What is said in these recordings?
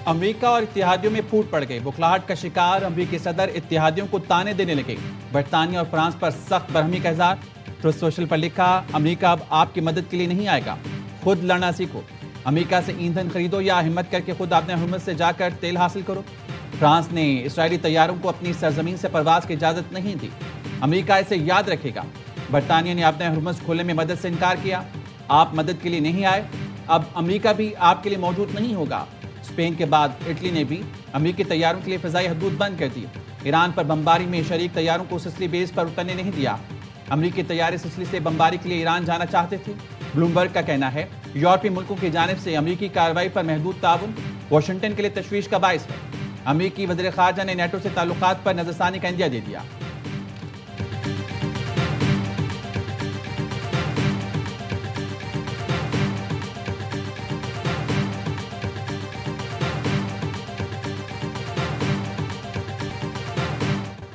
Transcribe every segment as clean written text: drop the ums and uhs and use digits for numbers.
امریکہ اور اتحادیوں میں پھوٹ پڑ گئی، بکھلاہٹ کا شکار امریکی صدر اتحادیوں کو تانے دینے لگے، برطانیہ اور فرانس پر سخت برہمی کا اظہار۔ ٹروتھ سوشل پر لکھا، امریکہ اب آپ کی مدد کے لیے نہیں آئے گا، خود لڑنا سیکھو، امریکہ سے ایندھن خریدو یا ہمت کر کے خود اپنے ہرمز سے جا کر تیل حاصل کرو۔ فرانس نے اسرائیلی طیاروں کو اپنی سرزمین سے پرواز کی اجازت نہیں دی، امریکہ اسے یاد رکھے گا۔ برطانیہ نے اپنے ہرمز کھولنے میں مدد سے انکار کیا، آپ مدد کے لیے نہیں آئے، اب امریکہ بھی آپ کے لیے موجود نہیں ہوگا۔ اسپین کے بعد اٹلی نے بھی امریکی طیاروں کے لیے فضائی حدود بند کر دی، ایران پر بمباری میں شریک طیاروں کو سسلی بیس پر اترنے نہیں دیا۔ امریکی طیارے سسلی سے بمباری کے لیے ایران جانا چاہتے تھے۔ بلومبرگ کا کہنا ہے یورپی ملکوں کی جانب سے امریکی کارروائی پر محدود تعاون واشنگٹن کے لیے تشویش کا باعث ہے۔ امریکی وزیر خارجہ نے نیٹو سے تعلقات پر نظرثانی کا عندیہ دے دیا۔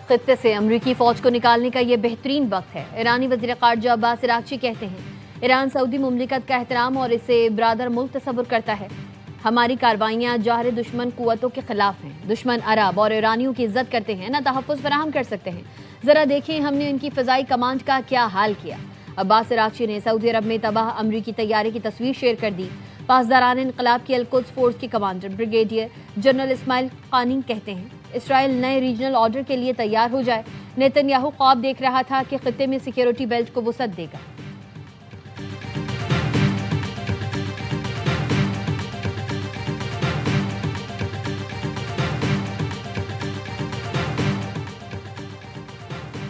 خطے سے امریکی فوج کو نکالنے کا یہ بہترین وقت ہے، ایرانی وزیر خارجہ عباس عراقچی کہتے ہیں۔ ایران سعودی مملکت کا احترام اور اسے برادر ملک تصور کرتا ہے۔ ہماری کارروائیاں جاہر دشمن قوتوں کے خلاف ہیں، دشمن عرب اور ایرانیوں کی عزت کرتے ہیں، نہ تحفظ فراہم کر سکتے ہیں۔ ذرا دیکھیں ہم نے ان کی فضائی کمانڈ کا کیا حال کیا۔ عباس عراقچی نے سعودی عرب میں تباہ امریکی طیارے کی تصویر شیئر کر دی۔ پاسداران انقلاب کی القدس فورس کے کمانڈر بریگیڈیئر جنرل اسماعیل قانی کہتے ہیں اسرائیل نئے ریجنل آرڈر کے لیے تیار ہو جائے۔ نیتن یاہو خواب دیکھ رہا تھا کہ خطے میں سیکیورٹی بیلٹ کو وسعت دے گا۔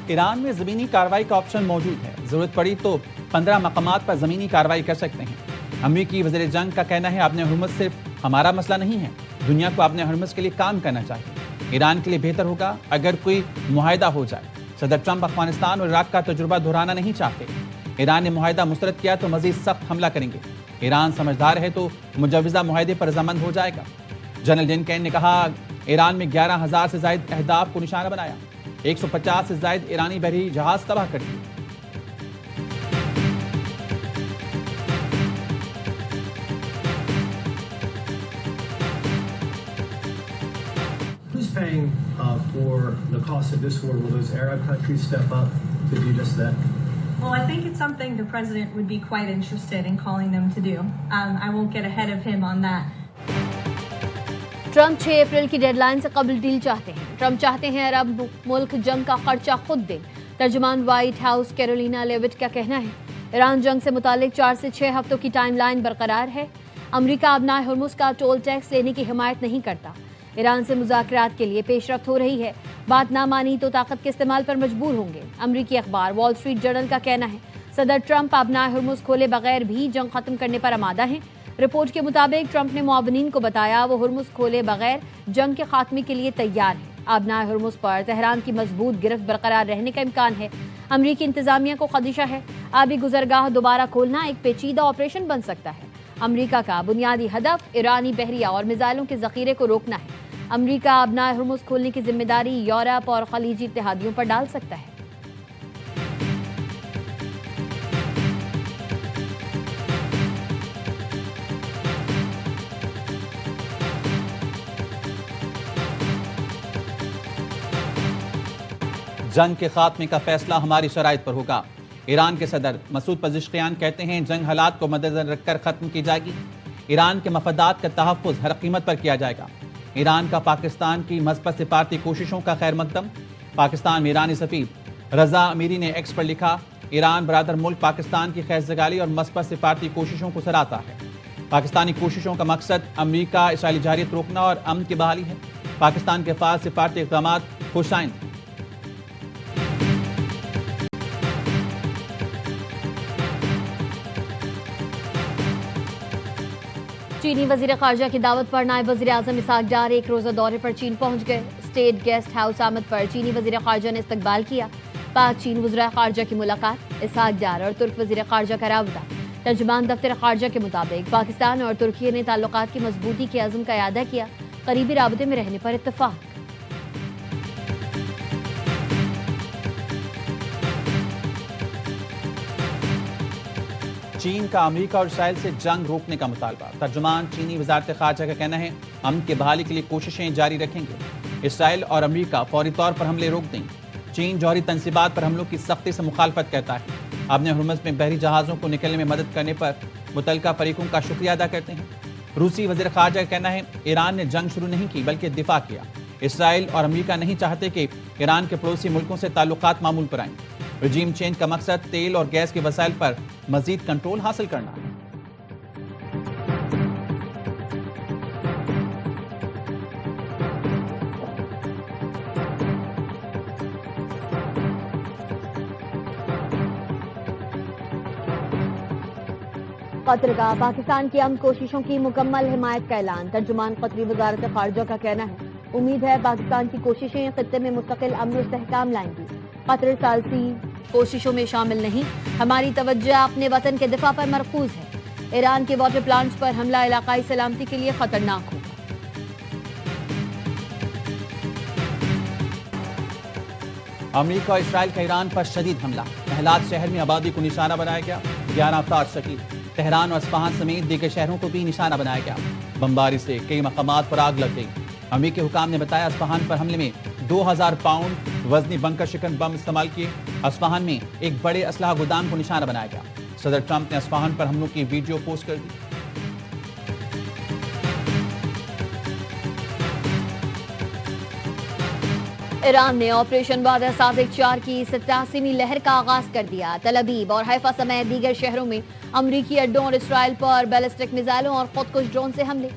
ایران میں زمینی کارروائی کا آپشن موجود ہے، ضرورت پڑی تو 15 مقامات پر زمینی کارروائی کر سکتے ہیں۔ امریکی وزیر جنگ کا کہنا ہے اپنے ہرمز صرف ہمارا مسئلہ نہیں ہے، دنیا کو اپنے ہرمز کے لیے کام کرنا چاہیے۔ ایران کے لیے بہتر ہوگا اگر کوئی معاہدہ ہو جائے۔ صدر ٹرمپ افغانستان اور عراق کا تجربہ دہرانا نہیں چاہتے۔ ایران نے معاہدہ مسترد کیا تو مزید سخت حملہ کریں گے۔ ایران سمجھدار ہے تو مجوزہ معاہدے پر رضامند ہو جائے گا۔ جنرل ڈنکین نے کہا ایران میں 11,000 سے زائد اہداف کو نشانہ بنایا، 150 سے زائد ایرانی بحری جہاز تباہ کر دیے۔ Who's paying for the cost of this war? Will those Arab countries step up to do just that? Well, I think it's something the president would be quite interested in calling them to do. I won't get ahead of him on that. Trump 6 April کی dead line سے قبل deal چاہتے ہیں۔ Trump چاہتے ہیں عرب ملک جنگ کا خرچہ خود دیں۔ ترجمان وائٹ ہاؤس کیرولینا لیوٹ کا کہنا ہے ایران جنگ سے متعلق 4 سے 6 ہفتوں کی ٹائم لائن برقرار ہے۔ امریکہ ابنائے ہرمز کا ٹول ٹیکس لینے کی حمایت نہیں کرتا۔ ایران سے مذاکرات کے لیے پیش رفت ہو رہی ہے، بات نہ مانی تو طاقت کے استعمال پر مجبور ہوں گے۔ امریکی اخبار وال اسٹریٹ جرنل کا کہنا ہے صدر ٹرمپ ابنائے ہرمز کھولے بغیر بھی جنگ ختم کرنے پر آمادہ ہیں۔ رپورٹ کے مطابق ٹرمپ نے معاونین کو بتایا وہ ہرمز کھولے بغیر جنگ کے خاتمے کے لیے تیار ہیں۔ آبنائے ہرمز پر تہران کی مضبوط گرفت برقرار رہنے کا امکان ہے۔ امریکی انتظامیہ کو خدشہ ہے آبی گزرگاہ دوبارہ کھولنا ایک پیچیدہ آپریشن بن سکتا ہے۔ امریکہ کا بنیادی ہدف ایرانی بحریہ اور میزائلوں کے ذخیرے کو روکنا ہے۔ امریکہ آبنائے ہرمز کھولنے کی ذمہ داری یورپ اور خلیجی اتحادیوں پر ڈال سکتا ہے۔ جنگ کے خاتمے کا فیصلہ ہماری شرائط پر ہوگا۔ ایران کے صدر مسعود پزشکیان کہتے ہیں جنگ حالات کو مدنظر رکھ کر ختم کی جائے گی۔ ایران کے مفادات کا تحفظ ہر قیمت پر کیا جائے گا۔ ایران کا پاکستان کی مثبت سفارتی کوششوں کا خیر مقدم۔ پاکستان میں ایرانی سفیر رضا امیری نے ایکس پر لکھا ایران برادر ملک پاکستان کی خیر سگالی اور مثبت سفارتی کوششوں کو سراہتا ہے۔ پاکستانی کوششوں کا مقصد امریکہ اسرائیلی جارحیت روکنا اور امن کی بحالی ہے۔ پاکستان کے فعال سفارتی اقدامات خوش آئند ہیں۔ چینی وزیر خارجہ کی دعوت پر نائب وزیر اعظم اسحاق ڈار ایک روزہ دورے پر چین پہنچ گئے۔ اسٹیٹ گیسٹ ہاؤس آمد پر چینی وزیر خارجہ نے استقبال کیا۔ پاک چین وزراء خارجہ کی ملاقات، اسحاق ڈار اور ترک وزیر خارجہ کا رابطہ۔ ترجمان دفتر خارجہ کے مطابق پاکستان اور ترکیہ نے تعلقات کی مضبوطی کے عزم کا اعادہ کیا، قریبی رابطے میں رہنے پر اتفاق۔ چین کا امریکہ اور اسرائیل سے جنگ روکنے کا مطالبہ. ترجمان چینی وزارت خارجہ کا کہنا ہے امن کی بحالی کے لیے کوششیں جاری رکھیں گے. اسرائیل اور امریکہ فوری طور پر حملے روک دیں. چین جوہری تنصیبات پر حملوں کی سختی سے مخالفت کرتا ہے. اپنے ہرمز میں بحری جہازوں کو نکلنے میں مدد کرنے پر متعلقہ فریقوں کا شکریہ ادا کرتے ہیں. روسی وزیر خارجہ کا کہنا ہے ایران نے جنگ شروع نہیں کی بلکہ دفاع کیا. اسرائیل اور امریکہ نہیں چاہتے کہ ایران کے پڑوسی ملکوں سے تعلقات معمول پر آئیں. رجیم چینج کا مقصد تیل اور گیس کے وسائل پر مزید کنٹرول حاصل کرنا ہے. قطر کا پاکستان کی امن کوششوں کی مکمل حمایت کا اعلان. ترجمان قطری وزارت خارجہ کا کہنا ہے امید ہے پاکستان کی کوششیں خطے میں مستقل امن و استحکام لائیں گی. قطر ثالثی کوششوں میں شامل نہیں. ہماری توجہ اپنے وطن کے دفاع پر مرکوز ہے. ایران کے واٹر پلانٹس پر حملہ علاقائی سلامتی کے لیے خطرناک ہوگا. امریکہ اور اسرائیل کا ایران پر شدید حملہ. محلات شہر میں آبادی کو نشانہ بنایا گیا. 11 افراد شہید. تہران اور اصفہان سمیت دیگر شہروں کو بھی نشانہ بنایا گیا. بمباری سے کئی مقامات پر آگ لگ گئی. امریکی حکام نے بتایا اصفہان پر حملے میں 2000 پاؤنڈ وزنی بنکر شکن بم استعمال کیے. اصفہان میں ایک بڑے اسلحہ گودام کو نشانہ بنایا گیا. صدر ٹرمپ نے اصفہان پر حملوں کی ویڈیو پوسٹ کر دی. ایران نے آپریشن وعدہ صادق 4 کی 87ویں لہر کا آغاز کر دیا. تل ابیب اور حیفا سمیت دیگر شہروں میں امریکی اڈوں اور اسرائیل پر بیلسٹک میزائلوں اور خودکش ڈرون سے حملے.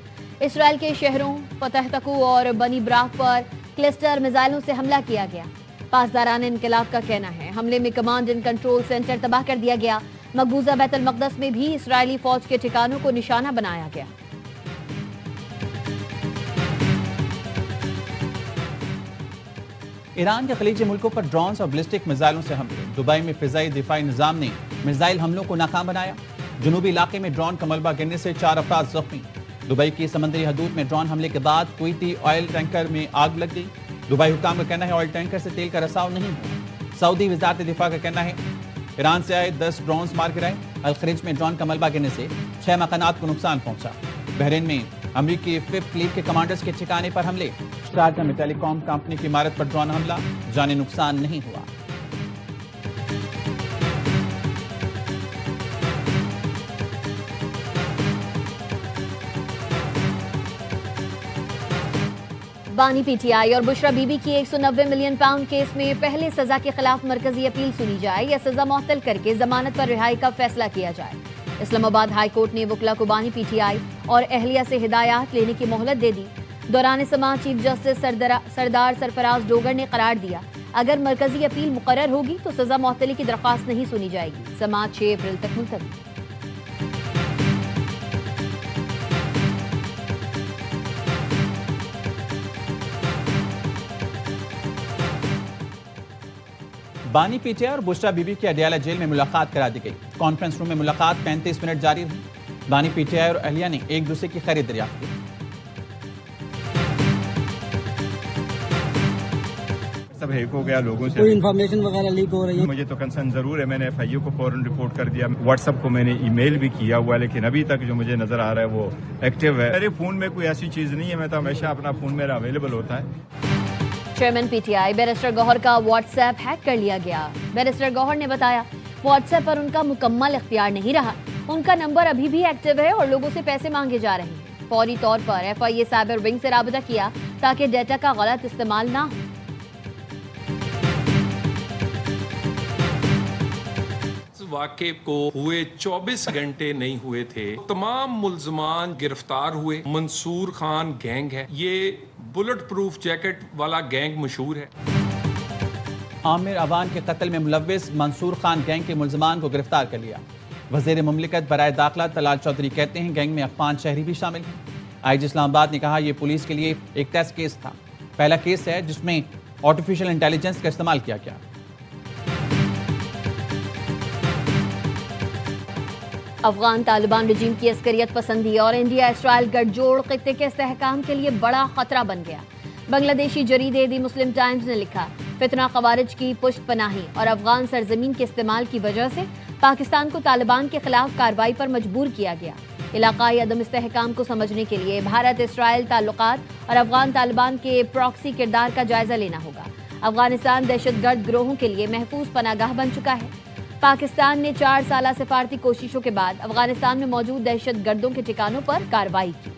اسرائیل کے شہروں فتح تکو اور بنی براق پر کلسٹر میزائلوں سے حملہ کیا گیا. پاسداران انقلاب کا کہنا ہے حملے میں کمانڈ اینڈ کنٹرول سینٹر تباہ کر دیا گیا. مقبوضہ بیت المقدس میں بھی اسرائیلی فوج کے ٹھکانوں کو نشانہ بنایا گیا. ایران کے خلیجی ملکوں پر ڈرونز اور بلسٹک میزائلوں سے حملے. دبئی میں فضائی دفاعی نظام نے میزائل حملوں کو ناکام بنایا. جنوبی علاقے میں ڈرون کا ملبہ گرنے سے 4 افراد زخمی. دبئی کی سمندری حدود میں ڈرون حملے کے بعد کویتی آئل ٹینکر میں آگ لگ گئی. دبئی حکام کا کہنا ہے آئل ٹینکر سے تیل کا رساؤ نہیں ہوا. سعودی وزارت دفاع کا کہنا ہے ایران سے آئے 10 ڈرونز مار گرائے. الخلیج میں ڈرون کا ملبہ گرنے سے 6 مکانات کو نقصان پہنچا. بحرین میں امریکی 5th فلیٹ کے کمانڈرز کے ٹھکانے پر حملے. شارجہ میں ٹیلی کام کمپنی کی عمارت پر ڈرون حملہ. جانی نقصان نہیں ہوا. بانی پی ٹی آئی اور بشرا بی بی کی 190 ملین پاؤنڈ کیس میں پہلے سزا کے خلاف مرکزی اپیل سنی جائے یا سزا معطل کر کے ضمانت پر رہائی کا فیصلہ کیا جائے. اسلام آباد ہائی کورٹ نے وکلا کو بانی پی ٹی آئی اور اہلیہ سے ہدایات لینے کی مہلت دے دی. دوران سماعت چیف جسٹس سردار سرفراز ڈوگر نے قرار دیا اگر مرکزی اپیل مقرر ہوگی تو سزا معطلی کی درخواست نہیں سنی جائے گی. سماعت 6 اپریل تک ملتوی. بانی پی ٹی آئی اور بشرا بی بی کی اڈیالہ جیل میں ملاقات کرا دی گئی. کانفرنس روم میں ملاقات 35 منٹ جاری رہی. بانی پی ٹی آئی اور اہلیہ نے ایک دوسرے کی خیر دریافت کی. سب ہیک ہو گیا لوگوں سے کوئی انفارمیشن وغیرہ لیک ہو رہی ہے. مجھے تو کنسرن ضرور ہے. میں نے ایف آئی او کو فوراً رپورٹ کر دیا. واٹس ایپ کو میں نے ای میل بھی کیا ہوا ہے لیکن ابھی تک جو مجھے نظر آ رہا ہے وہ ایکٹیو ہے. میرے فون میں کوئی ایسی چیز نہیں ہے. میں تو ہمیشہ اپنا فون میرا اویلیبل ہوتا ہے. Chairman P T I barrister Gohar کا واٹس ایپ ہیک کر لیا گیا. بیرسٹر گوہر نے بتایا واٹس ایپ پر ان کا مکمل اختیار نہیں رہا. ان کا نمبر ابھی بھی ایکٹیو ہے اور لوگوں سے پیسے مانگے جا رہے ہیں. فوری طور پر F I A cyber wing سے رابطہ کیا تاکہ ڈیٹا کا غلط استعمال نہ ہو. واقعے کو ہوئے 24 گھنٹے نہیں ہوئے تھے. تمام ملزمان گرفتار ہوئے. منصور خان گینگ ہے. یہ بلٹ پروف جیکٹ والا گینگ مشہور ہے. عامر اوان کے قتل میں ملوث منصور خان گینگ کے ملزمان کو گرفتار کر لیا. وزیر مملکت برائے داخلہ طلال چودھری کہتے ہیں گینگ میں افغان شہری بھی شامل ہیں. آئی جی اسلام آباد نے کہا یہ پولیس کے لیے ایک ٹیسٹ کیس تھا. پہلا کیس ہے جس میں آرٹیفیشل انٹیلیجنس کا استعمال کیا گیا. افغان طالبان رجیم کی عسکریت پسندی اور انڈیا اسرائیل گٹھ جوڑ خطے کے استحکام کے لیے بڑا خطرہ بن گیا. بنگلہ دیشی جریدے دی مسلم ٹائمز نے لکھا فتنہ خوارج کی پشت پناہی اور افغان سرزمین کے استعمال کی وجہ سے پاکستان کو طالبان کے خلاف کارروائی پر مجبور کیا گیا۔ علاقائی عدم استحکام کو سمجھنے کے لیے بھارت اسرائیل تعلقات اور افغان طالبان کے پراکسی کردار کا جائزہ لینا ہوگا۔ افغانستان دہشت گرد گروہوں کے لیے محفوظ پناہ گاہ بن چکا ہے۔ پاکستان نے 4 سالہ سفارتی کوششوں کے بعد افغانستان میں موجود دہشت گردوں کے ٹھکانوں پر کارروائی کی۔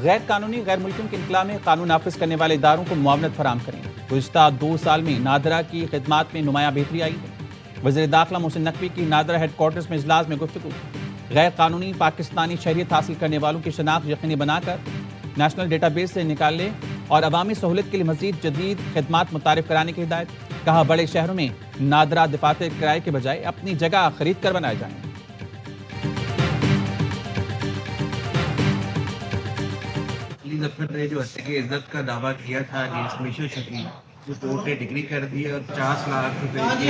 غیر قانونی غیر ملکیوں کے انخلا میں قانون نافذ کرنے والے اداروں کو معاونت فراہم کریں۔ گزشتہ 2 سال میں نادرا کی خدمات میں نمایاں بہتری آئی ہے۔ وزیر داخلہ محسن نقوی کی نادرا ہیڈ کوارٹرز میں اجلاس میں گفتگو۔ غیر قانونی پاکستانی شہریت حاصل کرنے والوں کی شناخت یقینی بنا کر نیشنل ڈیٹا بیس سے نکالنے اور عوامی سہولت کے لیے مزید جدید خدمات متعارف کرانے کی ہدایت۔ کہا بڑے شہروں میں نادرا دفاتر کرائے کے بجائے اپنی جگہ خرید کر بنائے جائیں۔ علی ظفر نے جو حتیٰ کہ عزت کا دعویٰ کیا تھا اگینسٹ مشا شفیع، جو کورٹ نے ڈگری کر دی اور 50 لاکھ روپے کی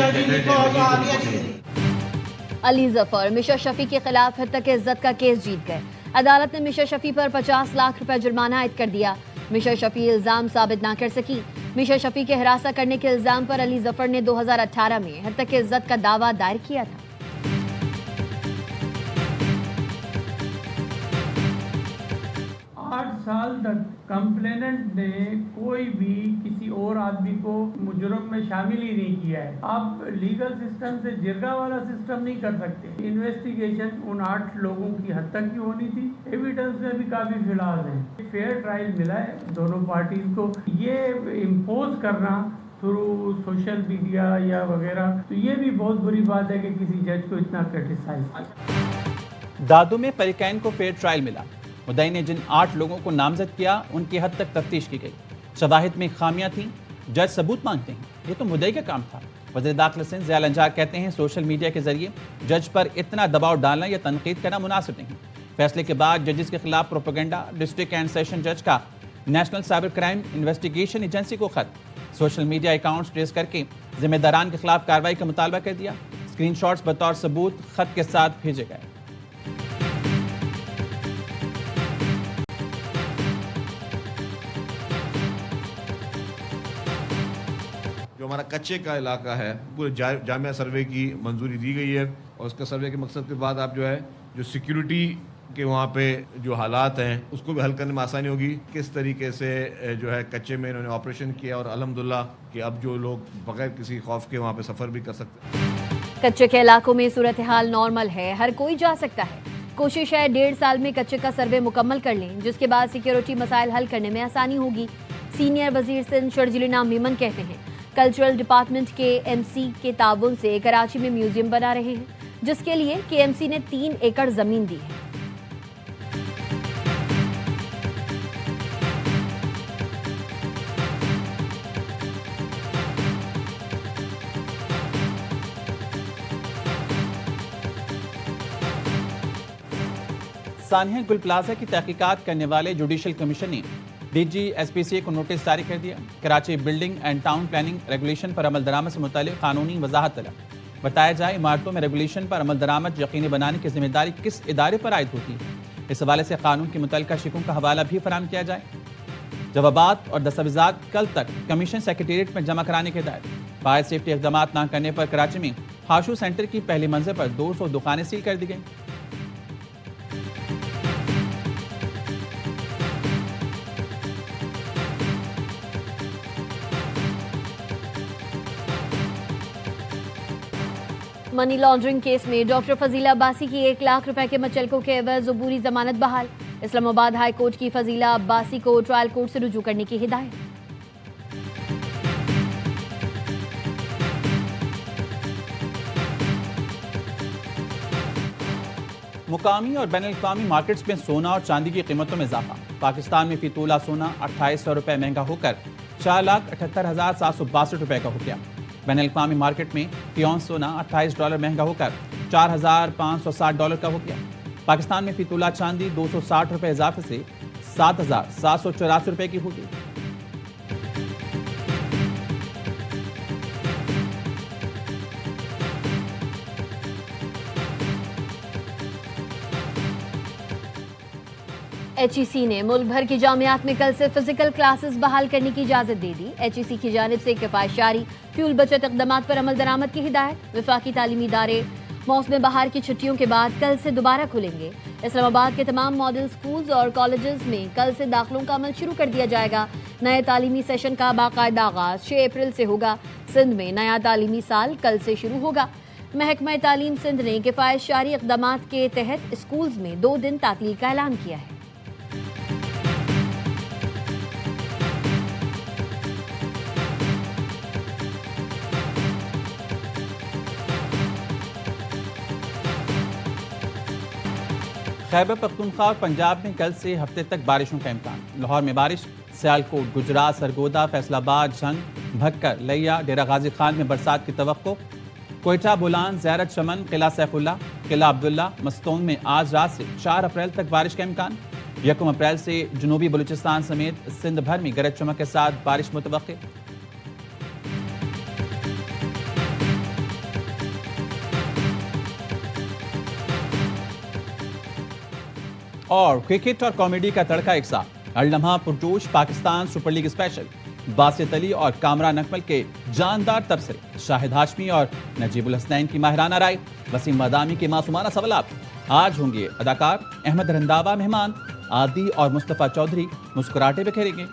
علی ظفر مشا شفیع کے خلاف حتیٰ کہ عزت کا کیس جیت گئے۔ عدالت نے مشا شفیع پر 50 لاکھ روپے جرمانہ عائد کر دیا۔ مشا شفیع الزام ثابت نہ کر سکی۔ مشا شفیع کے ہراساں کرنے کے الزام پر علی ظفر نے 2018 میں حتیٰ کہ عزت کا دعویٰ دائر کیا تھا۔ 8 سال تک کمپلیننٹ نے کوئی بھی کسی اور آدمی کو مجرم میں شامل ہی نہیں کیا ہے۔ آپ لیگل سسٹم سے جرگہ والا سسٹم نہیں کر سکتے۔ انویسٹیگیشن ان 8 لوگوں کی حد تک کی ہونی تھی۔ ایویڈنس میں بھی کافی فلاز ہیں۔ فیئر ٹرائل ملا ہے دونوں پارٹیز کو۔ یہ امپوز کرنا تھرو سوشل میڈیا یا وغیرہ، تو یہ بھی بہت بری بات ہے کہ کسی جج کو اتنا کرٹیسائز۔ دادو میں فریقین کو فیئر ٹرائل ملا۔ مدعی نے جن 8 لوگوں کو نامزد کیا ان کی حد تک تفتیش کی گئی۔ شواہد میں خامیاں تھیں، جج ثبوت مانگتے ہیں، یہ تو مدعی کا کام تھا۔ وزیر داخلہ سندھ ضیاء الانجار کہتے ہیں سوشل میڈیا کے ذریعے جج پر اتنا دباؤ ڈالنا یا تنقید کرنا مناسب نہیں۔ فیصلے کے بعد ججز کے خلاف پروپیگنڈا، ڈسٹرکٹ اینڈ سیشن جج کا national cyber crime investigation agency کو خط، سوشل میڈیا اکاؤنٹس ٹریس کر کے ذمہ داران کے خلاف کارروائی کا مطالبہ کر دیا۔ اسکرین شاٹس بطور ثبوت خط کے ساتھ بھیجے گئے۔ جو ہمارا کچے کا علاقہ ہے، پورے جامعہ سروے کی منظوری دی گئی ہے، اور اس کا سروے کے مقصد کے بعد آپ جو ہے جو سیکیورٹی کے وہاں پہ جو حالات ہیں اس کو بھی حل کرنے میں آسانی ہوگی۔ کس طریقے سے جو ہے کچے میں انہوں نے آپریشن کیا، اور الحمدللہ کہ اب جو لوگ بغیر کسی خوف کے وہاں پہ سفر بھی کر سکتے ہیں۔ کچے کے علاقوں میں صورتحال نارمل ہے، ہر کوئی جا سکتا ہے۔ کوشش ہے 1.5 سال میں کچے کا سروے مکمل کر لیں، جس کے بعد سیکیورٹی مسائل حل کرنے میں آسانی ہوگی۔ سینئر وزیر سندھ شرجیل انعام میمن کہتے ہیں کلچرل ڈپارٹمنٹ کے ایم سی کے تعاون سے کراچی میں میوزیم بنا رہے ہیں، جس کے لیے کے ایم سی نے 3 ایکڑ زمین دی ہے۔ سانحہ گل پلازا کی تحقیقات کرنے والے جوڈیشل کمیشن نے D G S P C A کو نوٹس جاری کر دیا۔ Karachi building and town planning regulation پر عمل درآمد سے متعلق قانونی وضاحت طلب۔ بتایا جائے عمارتوں میں ریگولیشن پر عمل درآمد یقینی بنانے کی ذمہ داری کس ادارے پر عائد ہوتی ہے، اس حوالے سے قانون کی متعلقہ شکوں کا حوالہ بھی فراہم کیا جائے۔ جوابات اور دستاویزات کل تک کمیشن سیکریٹریٹ میں جمع کرانے کی ہدایت۔ فائر سیفٹی اقدامات نہ کرنے پر کراچی میں ہاشو سینٹر کی پہلی منزل پر 200 دکانیں سیل کر دی گئیں۔ منی لانڈرنگ کیس میں ڈاکٹر فضیلہ عباسی کی 1 لاکھ روپے کے مچلکوں کے عوض عبوری ضمانت بحال۔ اسلام آباد ہائی کورٹ کی فضیلہ عباسی کو ٹرائل کورٹ سے رجوع کرنے کی ہدایت۔ مقامی اور بین الاقوامی مارکیٹس میں سونا اور چاندی کی قیمتوں میں اضافہ۔ پاکستان میں فی تولہ سونا 2800 روپے مہنگا ہو کر 4,78,762 روپے کا ہو گیا۔ بین الاقوامی مارکیٹ میں فی اونس سونا $28 مہنگا ہو کر $4,560 کا ہو گیا۔ پاکستان میں فی تولہ چاندی 260 روپے اضافے سے 7,784 روپے کی ہوگی۔ HEC نے ملک بھر کی جامعات میں کل سے فزیکل کلاسز بحال کرنے کی اجازت دے دی۔ HEC کی جانب سے کفایت جاری فیول بچت اقدامات پر عمل درآمد کی ہدایت۔ وفاقی تعلیمی ادارے موسم بہار کی چھٹیوں کے بعد کل سے دوبارہ کھلیں گے۔ اسلام آباد کے تمام ماڈل سکولز اور کالجز میں کل سے داخلوں کا عمل شروع کر دیا جائے گا۔ نئے تعلیمی سیشن کا باقاعدہ آغاز 6 اپریل سے ہوگا۔ سندھ میں نیا تعلیمی سال کل سے شروع ہوگا۔ محکمہ تعلیم سندھ نے کفایت جاری اقدامات کے تحت اسکولز میں 2 دن تعطیل کا اعلان کیا ہے۔ خیبر پختونخوا اور پنجاب میں کل سے ہفتے تک بارشوں کا امکان۔ لاہور میں بارش، سیالکوٹ، گجرات، سرگودا، فیصل آباد، جھنگ، بھکر، لیا، ڈیرہ غازی خان میں برسات کی توقع۔ کوئٹہ، بولان، زیارت چمن، قلعہ سیف اللہ، قلعہ عبداللہ، مستونگ میں آج رات سے 4 اپریل تک بارش کا امکان۔ 1 اپریل سے جنوبی بلوچستان سمیت سندھ بھر میں گرج چمک کے ساتھ بارش متوقع۔ اور کرکٹ اور کامیڈی کا تڑکا ایک ساتھ، ہر لمحہ پرجوش Pakistan super league special, Basit Ali اور کامران اکمل کے جاندار تبصرے، شاہد ہاشمی اور نجیب الحسنین کی ماہرانہ رائے، وسیم بادامی کے معصومانہ سوالات۔ آج ہوں گے اداکار احمد رنداوا مہمان، عادی اور مصطفیٰ چودھری مسکراہٹیں بکھیریں گے۔